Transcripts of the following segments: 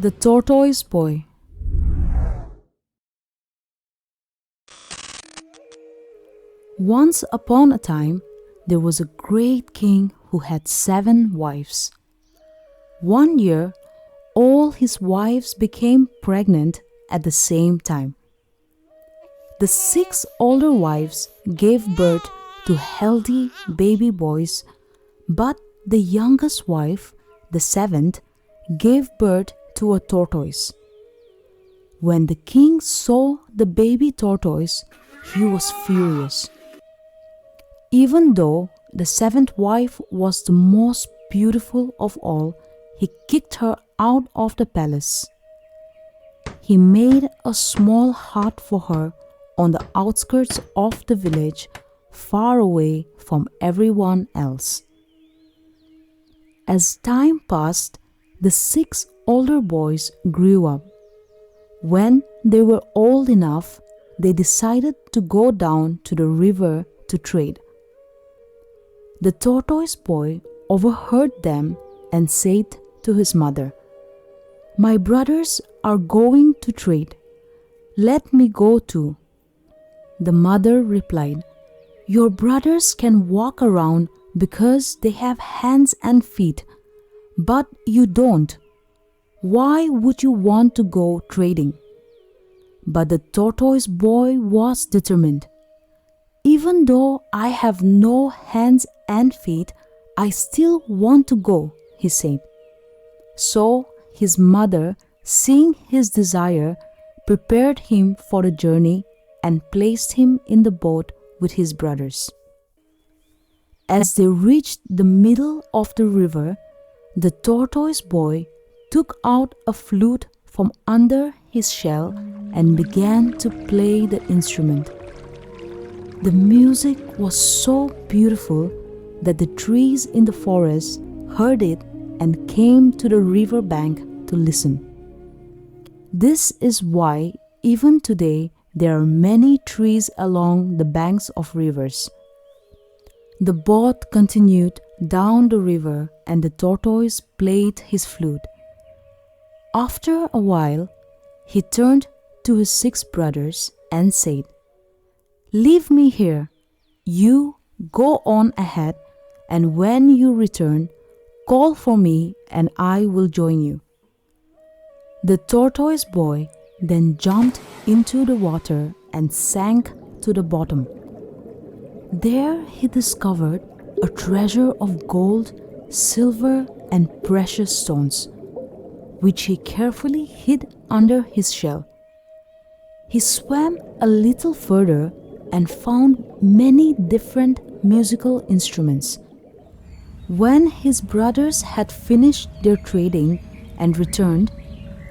The Tortoise Boy. Once upon a time, there was a great king who had 7 wives. One year, all his wives became pregnant at the same time. The 6 older wives gave birth to healthy baby boys, but the youngest wife, the 7th, gave birth to a tortoise. When the king saw the baby tortoise, he was furious. Even though the 7th wife was the most beautiful of all, he kicked her out of the palace. He made a small hut for her on the outskirts of the village, far away from everyone else. As time passed, the 6 older boys grew up. When they were old enough, they decided to go down to the river to trade. The tortoise boy overheard them and said to his mother, "My brothers are going to trade. Let me go too." The mother replied, "Your brothers can walk around because they have hands and feet, but you don't. Why would you want to go trading?" But the tortoise boy was determined. "Even though I have no hands and feet, I still want to go," he said. So his mother, seeing his desire, prepared him for the journey and placed him in the boat with his brothers. As they reached the middle of the river, the tortoise boy took out a flute from under his shell and began to play the instrument. The music was so beautiful that the trees in the forest heard it and came to the river bank to listen. This is why even today there are many trees along the banks of rivers. The boat continued down the river and the tortoise played his flute. After a while, he turned to his 6 brothers and said, "Leave me here. You go on ahead, and when you return, call for me and I will join you." The tortoise boy then jumped into the water and sank to the bottom. There he discovered a treasure of gold, silver, and precious stones, which he carefully hid under his shell. He swam a little further and found many different musical instruments. When his brothers had finished their trading and returned,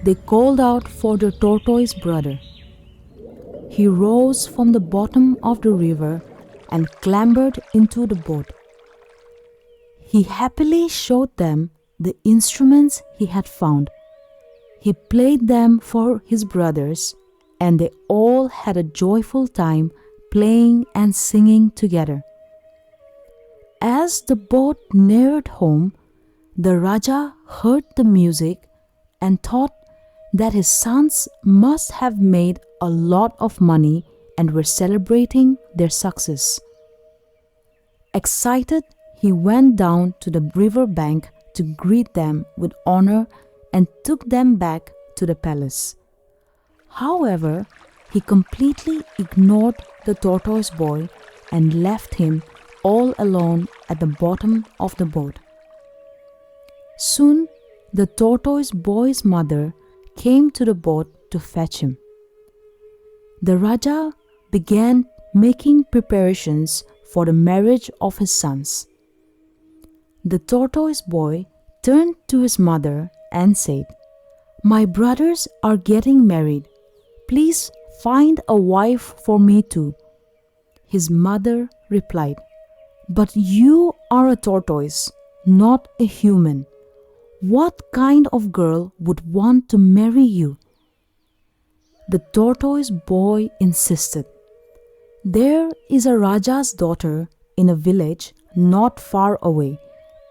they called out for the tortoise brother. He rose from the bottom of the river and clambered into the boat. He happily showed them the instruments he had found. He played them for his brothers, and they all had a joyful time playing and singing together. As the boat neared home, the Raja heard the music and thought that his sons must have made a lot of money and were celebrating their success. Excited, he went down to the river bank to greet them with honor and took them back to the palace. However, he completely ignored the tortoise boy and left him all alone at the bottom of the boat. Soon, the tortoise boy's mother came to the boat to fetch him. The Raja began making preparations for the marriage of his sons. The tortoise boy turned to his mother and said, "My brothers are getting married. Please find a wife for me too." His mother replied, "But you are a tortoise, not a human. What kind of girl would want to marry you?" The tortoise boy insisted, "There is a Raja's daughter in a village not far away,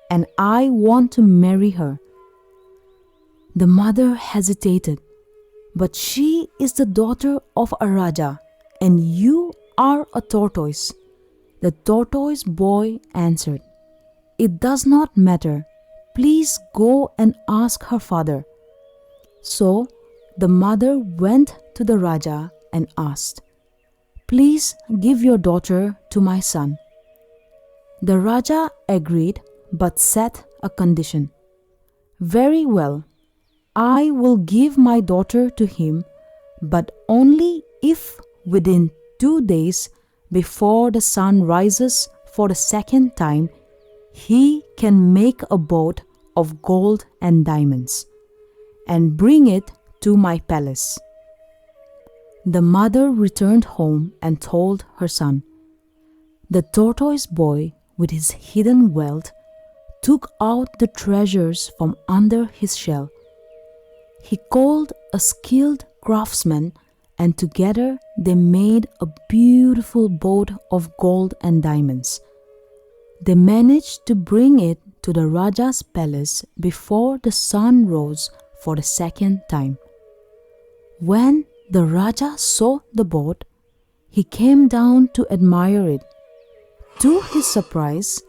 and I want to marry her." The mother hesitated. But she is the daughter of a Raja, and you are a tortoise. The tortoise boy answered, It does not matter. Please go and ask her father. So the mother went to the Raja and asked, Please give your daughter to my son. The Raja agreed but set a condition. Very well, I will give my daughter to him, but only if within 2 days before the sun rises for the second time, he can make a boat of gold and diamonds and bring it to my palace. The mother returned home and told her son. The tortoise boy, with his hidden wealth, took out the treasures from under his shell. He called a skilled craftsman, and together they made a beautiful boat of gold and diamonds. They managed to bring it to the Raja's palace before the sun rose for the second time. When the Raja saw the boat, he came down to admire it. To his surprise,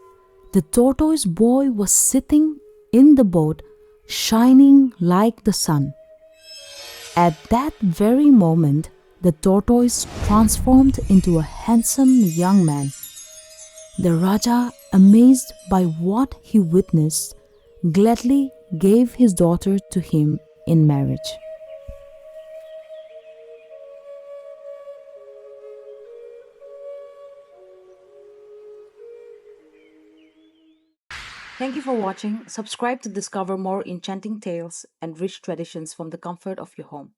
the tortoise boy was sitting in the boat, shining like the sun. At that very moment, the tortoise transformed into a handsome young man. The Raja, amazed by what he witnessed, gladly gave his daughter to him in marriage. Thank you for watching. Subscribe to discover more enchanting tales and rich traditions from the comfort of your home.